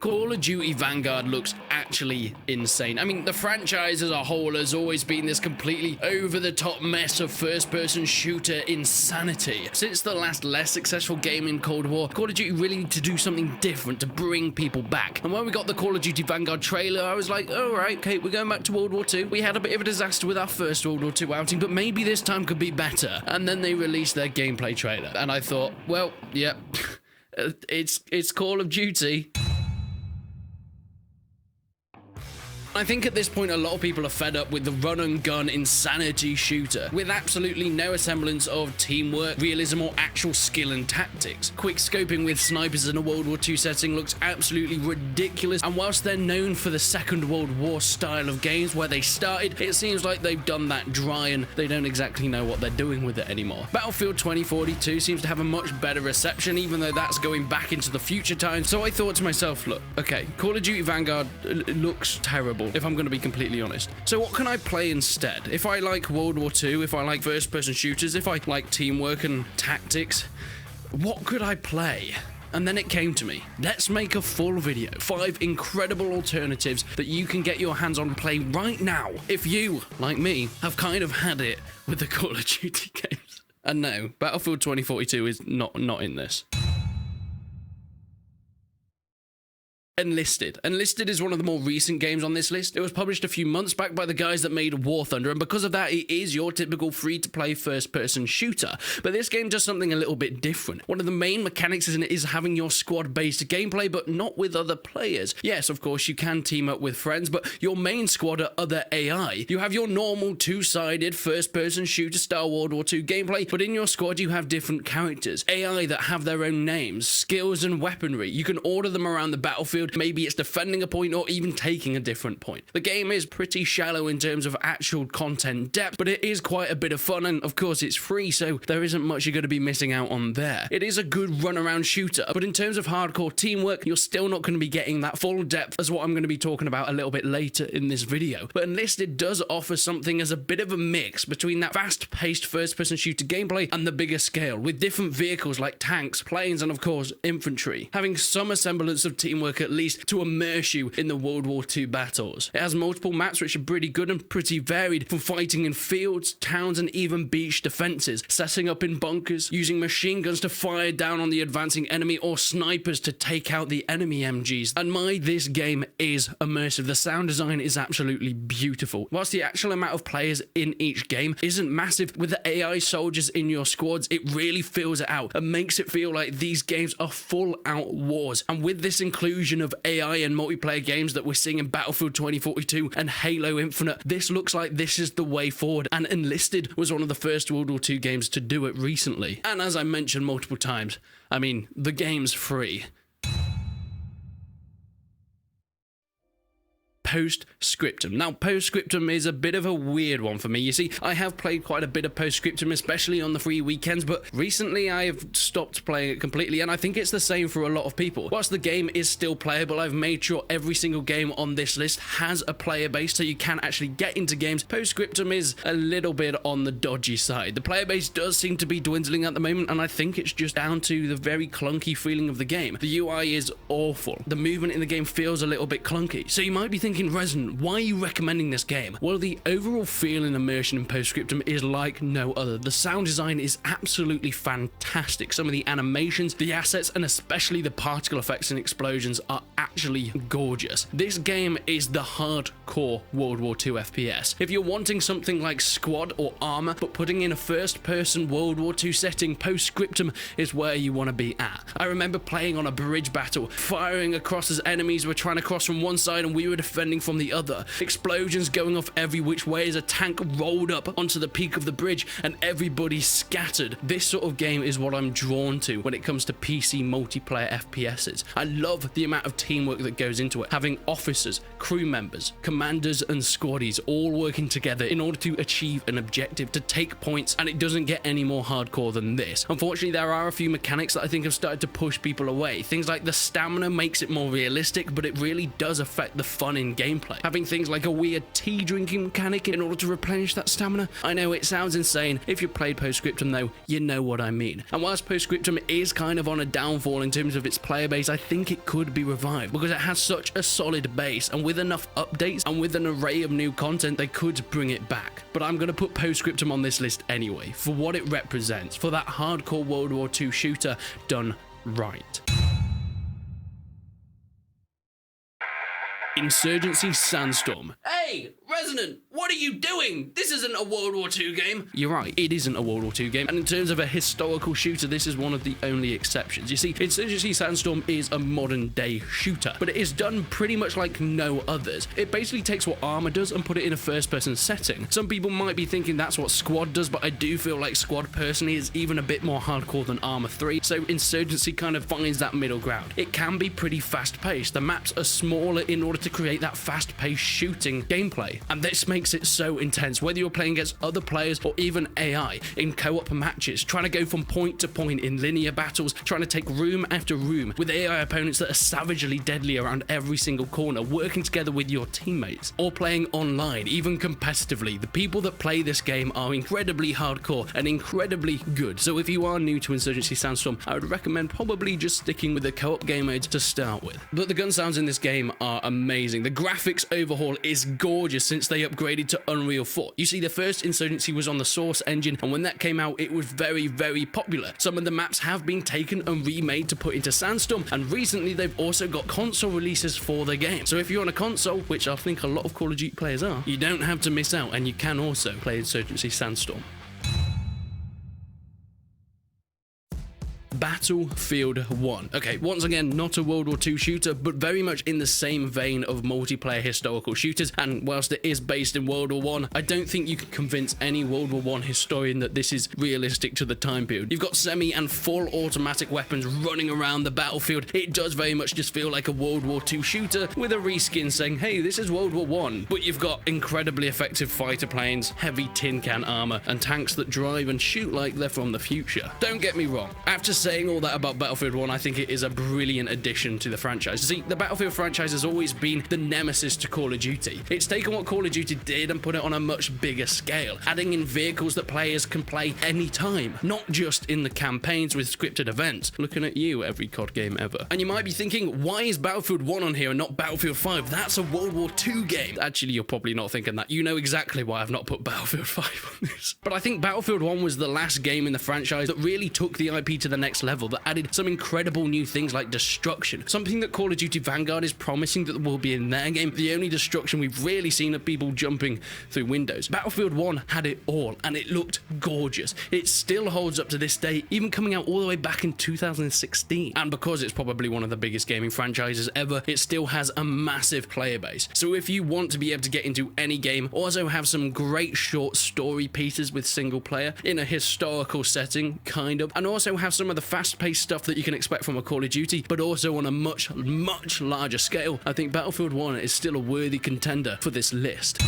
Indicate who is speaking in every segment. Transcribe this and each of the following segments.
Speaker 1: Call of Duty Vanguard looks actually insane. I mean, the franchise as a whole has always been this completely over-the-top mess of first-person shooter insanity. Since the last less successful game in Cold War, Call of Duty really need to do something different to bring people back. And when we got the Call of Duty Vanguard trailer, I was like, alright, okay, we're going back to World War II. We had a bit of a disaster with our first World War II outing, but maybe this time could be better. And then they released their gameplay trailer. And I thought, well, yeah, it's Call of Duty. I think at this point a lot of people are fed up with the run-and-gun insanity shooter, with absolutely no semblance of teamwork, realism, or actual skill and tactics. Quick scoping with snipers in a World War II setting looks absolutely ridiculous, and whilst they're known for the Second World War style of games where they started, it seems like they've done that dry and they don't exactly know what they're doing with it anymore. Battlefield 2042 seems to have a much better reception, even though that's going back into the future time, so I thought to myself, look, okay, Call of Duty Vanguard looks terrible, if I'm going to be completely honest. So what can I play instead? If I like World War II, if I like first-person shooters, if I like teamwork and tactics, what could I play? And then it came to me. Let's make a full video. 5 incredible alternatives that you can get your hands on and play right now if you, like me, have kind of had it with the Call of Duty games. And no, Battlefield 2042 is not in this. Enlisted. Enlisted is one of the more recent games on this list. It was published a few months back by the guys that made War Thunder, and because of that, it is your typical free-to-play first-person shooter. But this game does something a little bit different. One of the main mechanics in it is having your squad-based gameplay, but not with other players. Yes, of course, you can team up with friends, but your main squad are other AI. You have your normal two-sided first-person shooter-style World War II gameplay, but in your squad, you have different characters. AI that have their own names, skills, and weaponry. You can order them around the battlefield. Maybe it's defending a point or even taking a different point. The game is pretty shallow in terms of actual content depth, but it is quite a bit of fun, and of course it's free, so there isn't much you're going to be missing out on there. It is a good run-around shooter, but in terms of hardcore teamwork, you're still not going to be getting that full depth as what I'm going to be talking about a little bit later in this video. But Enlisted does offer something as a bit of a mix between that fast-paced first-person shooter gameplay and the bigger scale, with different vehicles like tanks, planes, and of course infantry, having some semblance of teamwork at least to immerse you in the World War II battles. It has multiple maps which are pretty good and pretty varied, from fighting in fields, towns, and even beach defenses, setting up in bunkers, using machine guns to fire down on the advancing enemy, or snipers to take out the enemy MGs. And this game is immersive. The sound design is absolutely beautiful. Whilst the actual amount of players in each game isn't massive, with the AI soldiers in your squads, it really fills it out and makes it feel like these games are full-out wars. And with this inclusion of AI and multiplayer games that we're seeing in Battlefield 2042 and Halo Infinite, this looks like this is the way forward, and Enlisted was one of the first World War II games to do it recently. And as I mentioned multiple times, I mean, the game's free. Post-scriptum. Now, post-scriptum is a bit of a weird one for me. You see, I have played quite a bit of post-scriptum, especially on the free weekends, but recently I have stopped playing it completely, and I think it's the same for a lot of people. Whilst the game is still playable, I've made sure every single game on this list has a player base so you can actually get into games. Post-scriptum is a little bit on the dodgy side. The player base does seem to be dwindling at the moment, and I think it's just down to the very clunky feeling of the game. The UI is awful. The movement in the game feels a little bit clunky. So you might be thinking, Resonant, why are you recommending this game? Well, the overall feel and immersion in Postscriptum is like no other. The sound design is absolutely fantastic. Some of the animations, the assets, and especially the particle effects and explosions are actually gorgeous. This game is the hardcore World War II FPS. If you're wanting something like Squad or Armor, but putting in a first-person World War II setting, Postscriptum is where you want to be at. I remember playing on a bridge battle, firing across as enemies were trying to cross from one side and we were defending from the other. Explosions going off every which way as a tank rolled up onto the peak of the bridge and everybody scattered. This sort of game is what I'm drawn to when it comes to PC multiplayer FPSs. I love the amount of teamwork that goes into it. Having officers, crew members, commanders, and squaddies all working together in order to achieve an objective, to take points, and it doesn't get any more hardcore than this. Unfortunately, there are a few mechanics that I think have started to push people away. Things like the stamina makes it more realistic, but it really does affect the fun in gameplay. Having things like a weird tea drinking mechanic in order to replenish that stamina. I know it sounds insane. If you've played Postscriptum though, you know what I mean. And whilst Postscriptum is kind of on a downfall in terms of its player base, I think it could be revived because it has such a solid base, and with enough updates and with an array of new content, they could bring it back. But I'm going to put Postscriptum on this list anyway, for what it represents, for that hardcore World War II shooter done right. Insurgency Sandstorm. Hey, Resonant, what are you doing? This isn't a World War II game. You're right, it isn't a World War II game, and in terms of a historical shooter, this is one of the only exceptions. You see, Insurgency Sandstorm is a modern day shooter, but it is done pretty much like no others. It basically takes what Arma does and put it in a first-person setting. Some people might be thinking that's what Squad does, but I do feel like Squad personally is even a bit more hardcore than Arma 3, so Insurgency kind of finds that middle ground. It can be pretty fast-paced. The maps are smaller in order to create that fast-paced shooting gameplay, and this makes it so intense, whether you're playing against other players or even AI in co-op matches, trying to go from point to point in linear battles, trying to take room after room with AI opponents that are savagely deadly around every single corner, working together with your teammates, or playing online, even competitively. The people that play this game are incredibly hardcore and incredibly good, so if you are new to Insurgency Sandstorm, I would recommend probably just sticking with the co-op game modes to start with. But the gun sounds in this game are amazing. The graphics overhaul is gorgeous since they upgraded to Unreal 4. You see, the first Insurgency was on the Source engine, and when that came out, it was very, very popular. Some of the maps have been taken and remade to put into Sandstorm, and recently they've also got console releases for the game. So if you're on a console, which I think a lot of Call of Duty players are, you don't have to miss out, and you can also play Insurgency Sandstorm. Battlefield 1. Okay, once again, not a World War II shooter, but very much in the same vein of multiplayer historical shooters, and whilst it is based in World War I, I don't think you can convince any World War I historian that this is realistic to the time period. You've got semi and full automatic weapons running around the battlefield. It does very much just feel like a World War II shooter with a reskin saying, hey, this is World War I, but you've got incredibly effective fighter planes, heavy tin can armor, and tanks that drive and shoot like they're from the future. Don't get me wrong, after saying all that about Battlefield 1, I think it is a brilliant addition to the franchise. See, the Battlefield franchise has always been the nemesis to Call of Duty. It's taken what Call of Duty did and put it on a much bigger scale, adding in vehicles that players can play anytime, not just in the campaigns with scripted events. Looking at you, every COD game ever. And you might be thinking, why is Battlefield 1 on here and not Battlefield 5? That's a World War II game. Actually, you're probably not thinking that. You know exactly why I've not put Battlefield 5 on this. But I think Battlefield 1 was the last game in the franchise that really took the IP to the next level, that added some incredible new things like destruction, something that Call of Duty Vanguard is promising that will be in their game. The only destruction we've really seen of people jumping through windows. Battlefield 1 had it all, and it looked gorgeous. It still holds up to this day, even coming out all the way back in 2016. And because it's probably one of the biggest gaming franchises ever, it still has a massive player base. So if you want to be able to get into any game, also have some great short story pieces with single player in a historical setting, kind of, and also have some of the fast-paced stuff that you can expect from a Call of Duty, but also on a much, much larger scale, I think Battlefield 1 is still a worthy contender for this list.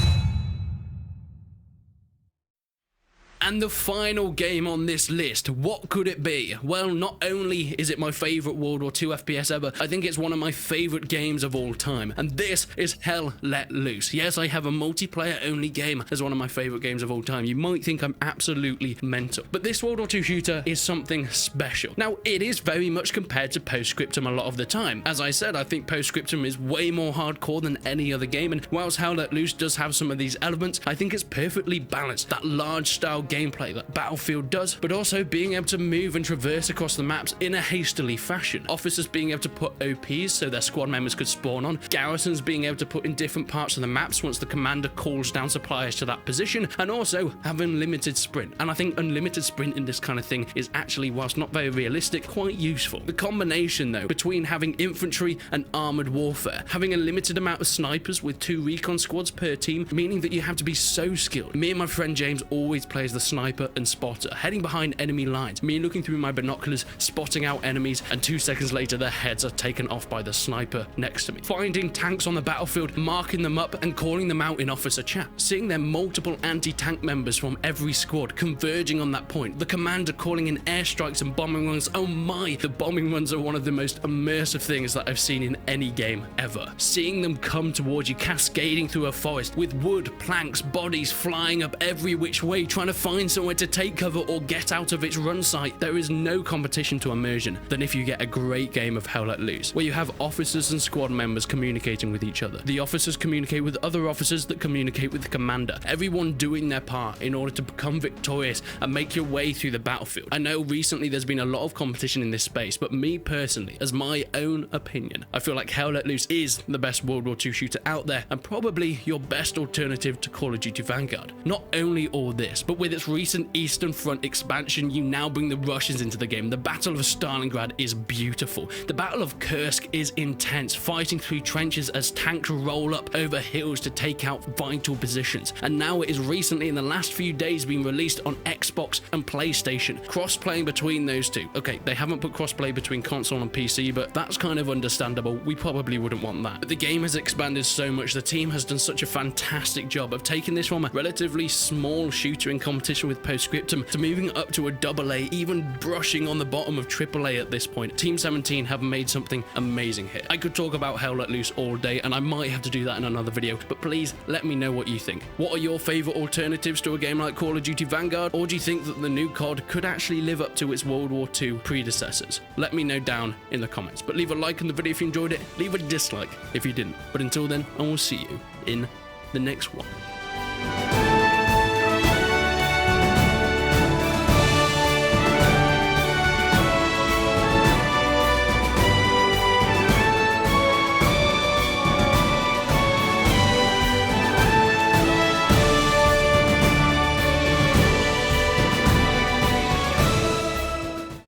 Speaker 1: And the final game on this list, what could it be? Well, not only is it my favourite World War II FPS ever, I think it's one of my favourite games of all time. And this is Hell Let Loose. Yes, I have a multiplayer-only game as one of my favourite games of all time. You might think I'm absolutely mental, but this World War II shooter is something special. Now, it is very much compared to Postscriptum a lot of the time. As I said, I think Postscriptum is way more hardcore than any other game, and whilst Hell Let Loose does have some of these elements, I think it's perfectly balanced. That large-style gameplay that Battlefield does, but also being able to move and traverse across the maps in a hastily fashion. Officers being able to put OPs so their squad members could spawn on, garrisons being able to put in different parts of the maps once the commander calls down supplies to that position, and also have unlimited sprint. And I think unlimited sprint in this kind of thing is actually, whilst not very realistic, quite useful. The combination though between having infantry and armored warfare, having a limited amount of snipers with 2 recon squads per team, meaning that you have to be so skilled. Me and my friend James always plays the sniper and spotter, heading behind enemy lines, me looking through my binoculars, spotting out enemies, and 2 seconds later their heads are taken off by the sniper next to me. Finding tanks on the battlefield, marking them up and calling them out in officer chat. Seeing their multiple anti-tank members from every squad converging on that point. The commander calling in airstrikes and bombing runs. Oh my, the bombing runs are one of the most immersive things that I've seen in any game ever. Seeing them come towards you, cascading through a forest with wood, planks, bodies flying up every which way, trying to find somewhere to take cover or get out of its run site. There is no competition to immersion than if you get a great game of Hell Let Loose, where you have officers and squad members communicating with each other. The officers communicate with other officers that communicate with the commander. Everyone doing their part in order to become victorious and make your way through the battlefield. I know recently there's been a lot of competition in this space, but me personally, as my own opinion, I feel like Hell Let Loose is the best World War II shooter out there and probably your best alternative to Call of Duty Vanguard. Not only all this, but with its recent Eastern Front expansion, you now bring the Russians into the game. The Battle of Stalingrad is beautiful. The Battle of Kursk is intense, fighting through trenches as tanks roll up over hills to take out vital positions. And now it is recently in the last few days been released on Xbox and PlayStation. Cross-playing between those two. Okay, they haven't put cross-play between console and PC, but that's kind of understandable. We probably wouldn't want that. But the game has expanded so much. The team has done such a fantastic job of taking this from a relatively small shooter in competition with Postscriptum to moving up to a AA, even brushing on the bottom of AAA at this point. Team 17 have made something amazing here. I could talk about Hell Let Loose all day, and I might have to do that in another video, but please let me know what you think. What are your favorite alternatives to a game like Call of Duty Vanguard, or do you think that the new COD could actually live up to its World War II predecessors? Let me know down in the comments, but leave a like on the video if you enjoyed it, leave a dislike if you didn't. But until then, I will see you in the next one.